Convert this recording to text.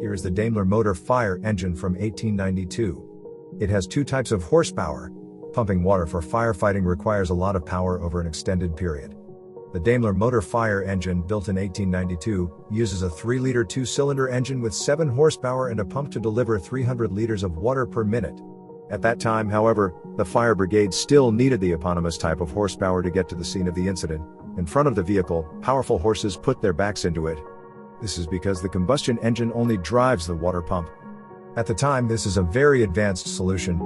Here is the Daimler motor fire engine from 1892. It has two types of horsepower. Pumping water for firefighting requires a lot of power over an extended period. The Daimler motor fire engine, built in 1892, uses a 3-liter 2-cylinder engine with 7 horsepower and a pump to deliver 300 liters of water per minute. At that time, however, the fire brigade still needed the eponymous type of horsepower to get to the scene of the incident. In front of the vehicle, powerful horses put their backs into it. This is because the combustion engine only drives the water pump. At the time, this is a very advanced solution.